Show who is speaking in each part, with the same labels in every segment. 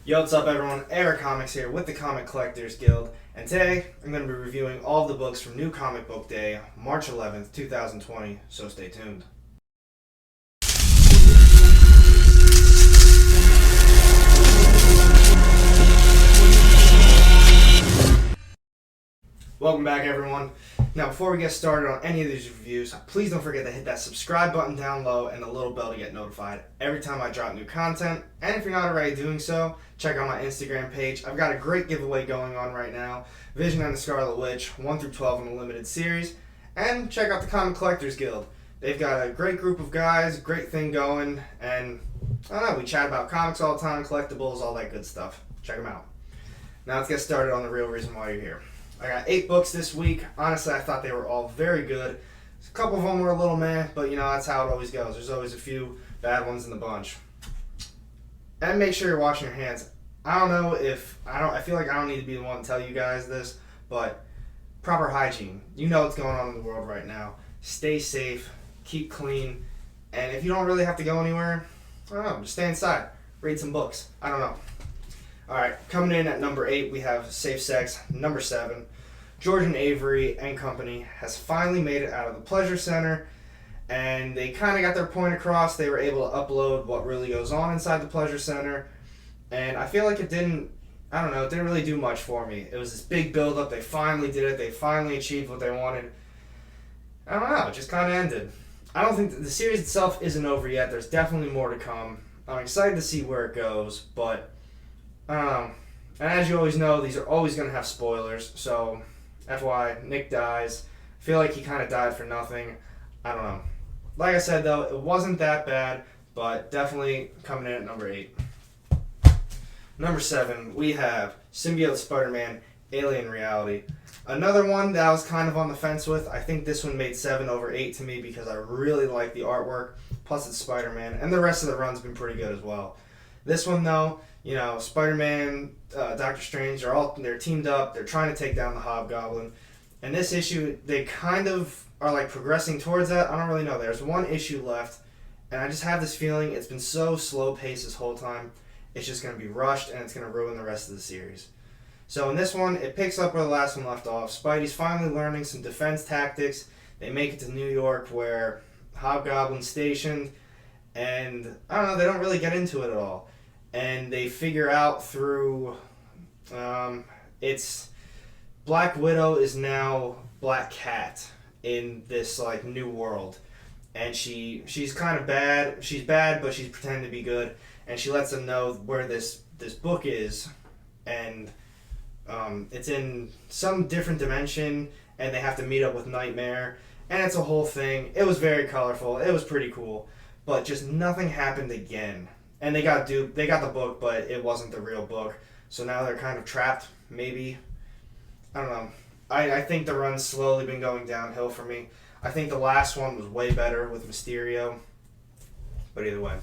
Speaker 1: Yo, what's up everyone? Eric Comics here with the Comic Collectors Guild, and today I'm going to be reviewing all of the books from New Comic Book Day, March 11th, 2020, so stay tuned. Welcome back everyone. Now before we get started on any of these reviews, please don't forget to hit that subscribe button down low and the little bell to get notified every time I drop new content. And if you're not already doing so, check out my Instagram page. I've got a great giveaway going on right now. Vision and the Scarlet Witch, 1 through 12 in a limited series. And check out the Comic Collectors Guild. They've got a great group of guys, great thing going, and I don't know, we chat about comics all the time, collectibles, all that good stuff. Check them out. Now let's get started on the real reason why you're here. I got 8 books this week. Honestly, I thought they were all very good. A couple of them were a little meh, but you know, that's how it always goes. There's always a few bad ones in the bunch. And make sure you're washing your hands. I don't know if, I feel like I don't need to be the one to tell you guys this, but proper hygiene. You know what's going on in the world right now. Stay safe, keep clean, and if you don't really have to go anywhere, I don't know, just stay inside. Read some books. I don't know. Alright, coming in at number 8, we have Safe Sex. Number 7, George & Avery and Company has finally made it out of the Pleasure Center, and they kind of got their point across. They were able to upload what really goes on inside the Pleasure Center, and I feel like it didn't really do much for me. It was this big build-up. They finally did it. They finally achieved what they wanted. I don't know, it just kind of ended. I don't think the series itself isn't over yet. There's definitely more to come. I'm excited to see where it goes, but and as you always know, these are always going to have spoilers, so FYI, Nick dies. I feel like he kind of died for nothing. I don't know. Like I said, though, it wasn't that bad, but definitely coming in at number 8. Number 7, we have Symbiote Spider-Man, Alien Reality. Another one that I was kind of on the fence with. I think this one made 7 over 8 to me because I really like the artwork, plus it's Spider-Man, and the rest of the run's been pretty good as well. This one, though, you know, Spider-Man, Doctor Strange, they're teamed up. They're trying to take down the Hobgoblin. And this issue, they kind of are like progressing towards that. I don't really know. There's one issue left, and I just have this feeling it's been so slow paced this whole time. It's just going to be rushed, and it's going to ruin the rest of the series. So in this one, it picks up where the last one left off. Spidey's finally learning some defense tactics. They make it to New York where Hobgoblin's stationed, and I don't know, they don't really get into it at all. And they figure out through it's Black Widow is now Black Cat in this like new world, and she's kind of bad. She's bad, but she's pretending to be good, and she lets them know where this book is, and it's in some different dimension, and they have to meet up with Nightmare, and it's a whole thing. It was very colorful. It was pretty cool, but just nothing happened again. And they got duped. They got the book, but it wasn't the real book. So now they're kind of trapped, maybe. I don't know. I think the run's slowly been going downhill for me. I think the last one was way better with Mysterio. But either way.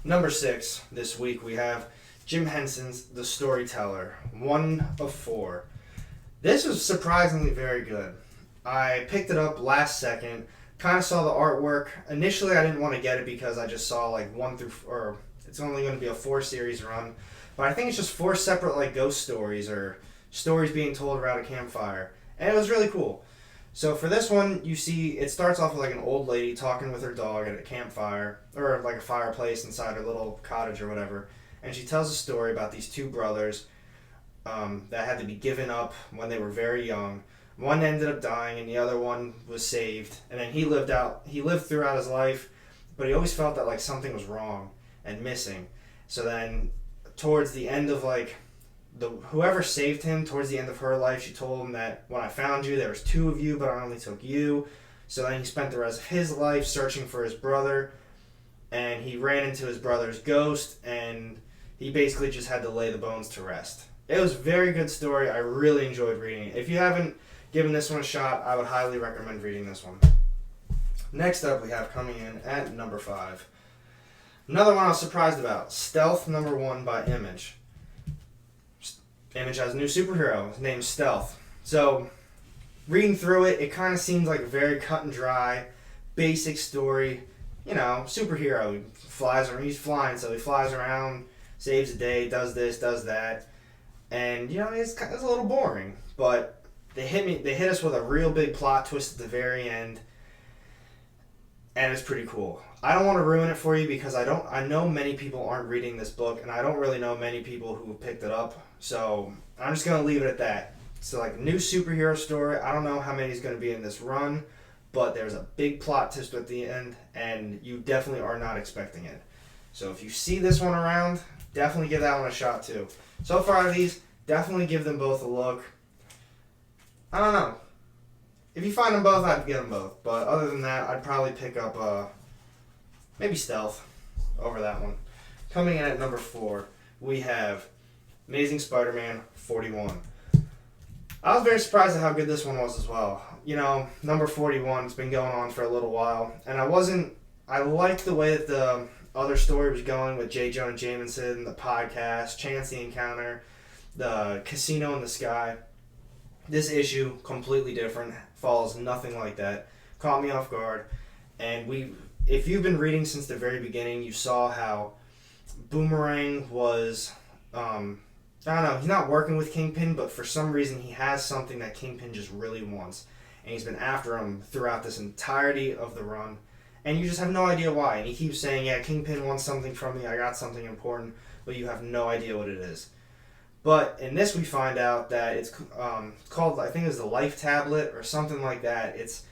Speaker 1: Number 6, this week we have Jim Henson's The Storyteller, 1 of 4. This was surprisingly very good. I picked it up last second. Kind of saw the artwork. Initially, I didn't want to get it because I just saw like 1 through, or it's only going to be a 4 series run, but I think it's just 4 separate like ghost stories or stories being told around a campfire, and it was really cool. So for this one, you see it starts off with like an old lady talking with her dog at a campfire or like a fireplace inside her little cottage or whatever, and she tells a story about these 2 brothers that had to be given up when they were very young. One ended up dying and the other one was saved, and then he lived throughout his life, but he always felt that like something was wrong and missing. So then towards the end of like whoever saved him, towards the end of her life, she told him that when I found you there was 2 of you, but I only took you. So then he spent the rest of his life searching for his brother, and he ran into his brother's ghost, and he basically just had to lay the bones to rest. It was a very good story. I really enjoyed reading it. If you haven't given this one a shot, I would highly recommend reading this one. Next up, we have coming in at number 5. Another one I was surprised about. Stealth number 1 by Image. Image has a new superhero. His name's Stealth. So, reading through it, it kind of seems like a very cut and dry, basic story. You know, superhero. He's flying, so he flies around, saves the day, does this, does that. And, it's a little boring. But they hit us with a real big plot twist at the very end. And it's pretty cool. I don't want to ruin it for you because I know many people aren't reading this book, and I don't really know many people who picked it up. So I'm just going to leave it at that. So like new superhero story. I don't know how many is going to be in this run, but there's a big plot twist at the end, and you definitely are not expecting it. So if you see this one around, definitely give that one a shot too. So far out of these, definitely give them both a look. I don't know. If you find them both, I'd get them both. But other than that, I'd probably pick up maybe Stealth over that one. Coming in at number 4, we have Amazing Spider-Man 41. I was very surprised at how good this one was as well. Number 41, it's been going on for a little while. And I liked the way that the other story was going with J. Jonah Jameson, the podcast, Chance the Encounter, the Casino in the Sky. This issue, completely different, follows nothing like that. Caught me off guard. And if you've been reading since the very beginning, you saw how Boomerang was, I don't know, he's not working with Kingpin, but for some reason he has something that Kingpin just really wants. And he's been after him throughout this entirety of the run. And you just have no idea why. And he keeps saying, yeah, Kingpin wants something from me, I got something important, but you have no idea what it is. But in this we find out that it's called, I think it's the Life Tablet or something like that. It's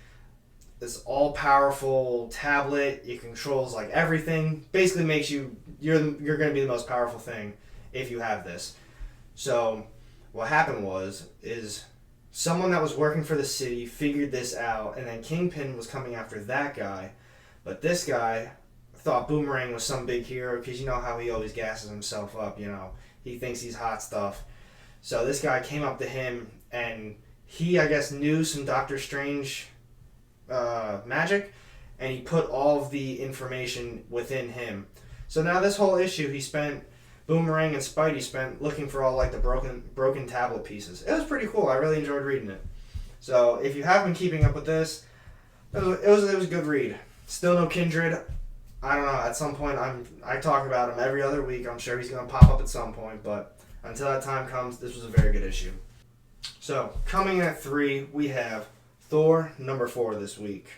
Speaker 1: this all-powerful tablet. It controls like everything. Basically makes you're going to be the most powerful thing if you have this. So what happened is someone that was working for the city figured this out, and then Kingpin was coming after that guy. But this guy thought Boomerang was some big hero because you know how he always gasses himself up, He thinks he's hot stuff. So this guy came up to him, and he, I guess, knew some Doctor Strange magic, and he put all of the information within him. So now this whole issue, Boomerang and Spidey spent looking for all like the broken tablet pieces. It was pretty cool. I really enjoyed reading it. So if you have been keeping up with this, it was a good read. Still no Kindred. I don't know. At some point, I talk about him every other week. I'm sure he's going to pop up at some point, but until that time comes, this was a very good issue. So coming in at 3, we have Thor number 4 this week.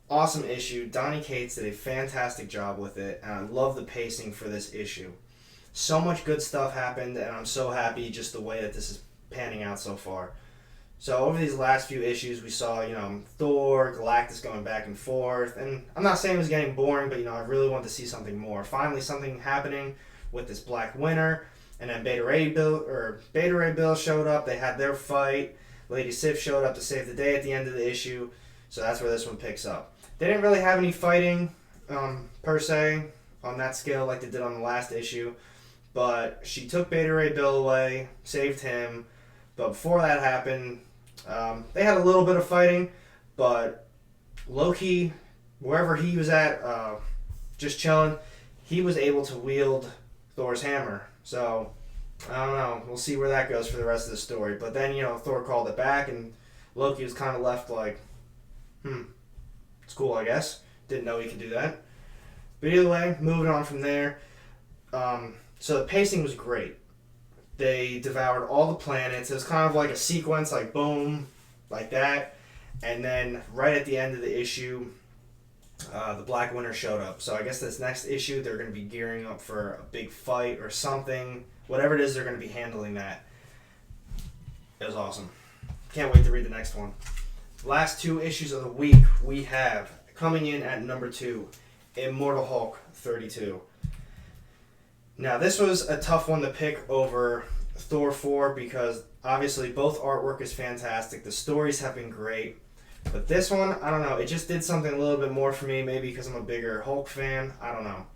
Speaker 1: Awesome issue. Donny Cates did a fantastic job with it, and I love the pacing for this issue. So much good stuff happened, and I'm so happy just the way that this is panning out so far. So over these last few issues, we saw, Thor, Galactus going back and forth, and I'm not saying it was getting boring, but, I really wanted to see something more. Finally, something happening with this Black Winter, and then Beta Ray Bill showed up. They had their fight. Lady Sif showed up to save the day at the end of the issue, so that's where this one picks up. They didn't really have any fighting, per se, on that scale like they did on the last issue, but she took Beta Ray Bill away, saved him, but before that happened, they had a little bit of fighting, but Loki, wherever he was at, just chilling, he was able to wield Thor's hammer. So, I don't know. We'll see where that goes for the rest of the story. But then, Thor called it back, and Loki was kind of left like, it's cool, I guess. Didn't know he could do that. But either way, moving on from there. So the pacing was great. They devoured all the planets. It was kind of like a sequence, like boom, like that. And then right at the end of the issue, the Black Winter showed up. So I guess this next issue, they're going to be gearing up for a big fight or something. Whatever it is, they're going to be handling that. It was awesome. Can't wait to read the next one. Last 2 issues of the week, we have, coming in at number 2, Immortal Hulk 32. Now, this was a tough one to pick over Thor 4 because obviously both artwork is fantastic. The stories have been great. But this one, I don't know. It just did something a little bit more for me, maybe because I'm a bigger Hulk fan. I don't know.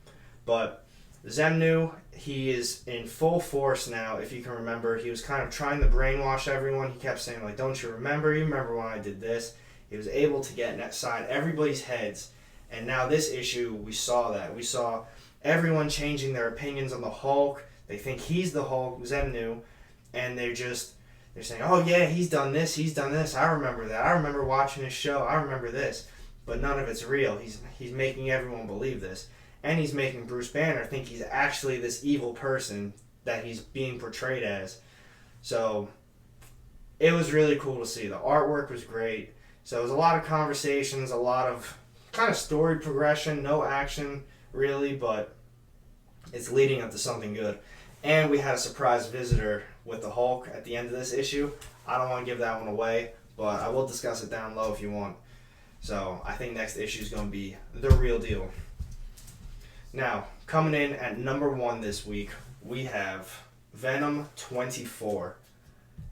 Speaker 1: But Zemnu, he is in full force now, if you can remember. He was kind of trying to brainwash everyone. He kept saying, like, don't you remember? You remember when I did this? He was able to get inside everybody's heads. And now this issue, we saw that. We saw everyone changing their opinions on the Hulk. They think he's the Hulk, Zemnu, and they're saying, oh yeah, he's done this, I remember that, I remember watching his show, I remember this. But none of it's real. He's making everyone believe this. and he's making Bruce Banner think he's actually this evil person that he's being portrayed as. So it was really cool to see. The artwork was great. So it was a lot of conversations, a lot of kind of story progression, no action really, but it's leading up to something good. And we had a surprise visitor with the Hulk at the end of this issue. I don't want to give that one away, but I will discuss it down low if you want. So I think next issue is going to be the real deal. Now, coming in at number 1 this week, we have Venom 24.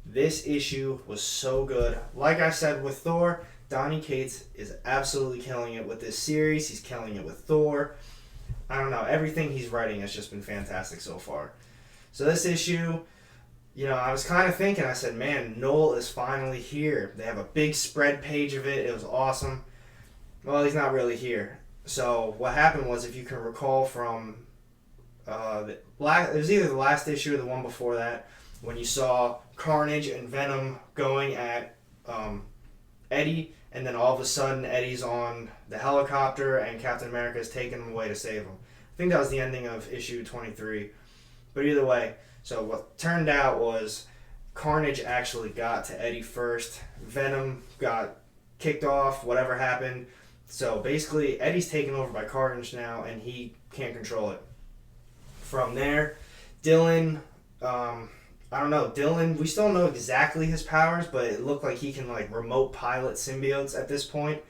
Speaker 1: This issue was so good. Like I said with Thor, Donny Cates is absolutely killing it with this series. He's killing it with Thor. I don't know. Everything he's writing has just been fantastic so far. So this issue, I was kind of thinking, I said, man, Noel is finally here. They have a big spread page of it. It was awesome. Well, he's not really here. So what happened was, if you can recall from, it was either the last issue or the one before that, when you saw Carnage and Venom going at Eddie, and then all of a sudden Eddie's on the helicopter and Captain America is taking him away to save him. I think that was the ending of issue 23. But either way, so what turned out was Carnage actually got to Eddie first. Venom got kicked off, whatever happened. So basically, Eddie's taken over by Carnage now, and he can't control it. From there, Dylan, Dylan, we still don't know exactly his powers, but it looked like he can remote pilot symbiotes at this point,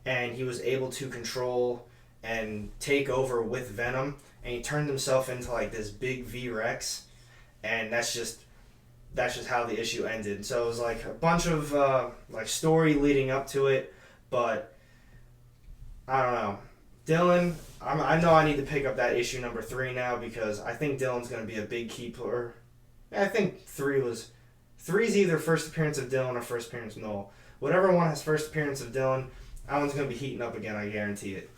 Speaker 1: and he was able to control and take over with Venom, and he turned himself into this big V-Rex, and that's just how the issue ended. So it was a bunch of story leading up to it, but I don't know. Dylan, I know I need to pick up that issue number 3 now, because I think Dylan's going to be a big key player. I think 3's either first appearance of Dylan or first appearance of Noel. Whatever one has first appearance of Dylan, that one's going to be heating up again, I guarantee it.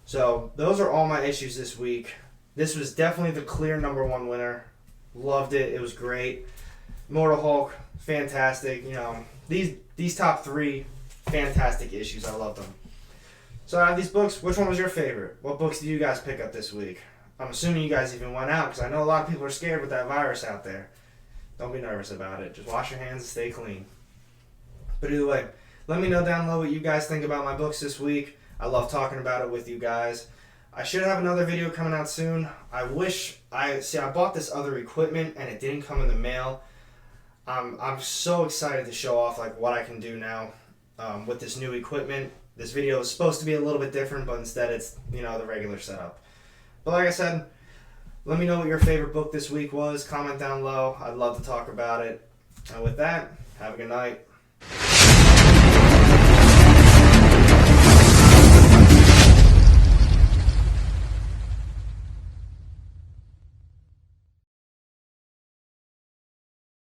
Speaker 1: So those are all my issues this week. This was definitely the clear number 1 winner. Loved it. It was great. Immortal Hulk, fantastic. These top 3 fantastic issues. I loved them. So out of these books, which one was your favorite? What books did you guys pick up this week? I'm assuming you guys even went out, because I know a lot of people are scared with that virus out there. Don't be nervous about it. Just wash your hands and stay clean. But either way, let me know down below what you guys think about my books this week. I love talking about it with you guys. I should have another video coming out soon. I bought this other equipment and it didn't come in the mail. I'm so excited to show off what I can do now with this new equipment. This video is supposed to be a little bit different, but instead it's the regular setup. But like I said, let me know what your favorite book this week was. Comment down low. I'd love to talk about it. And with that, have a good night.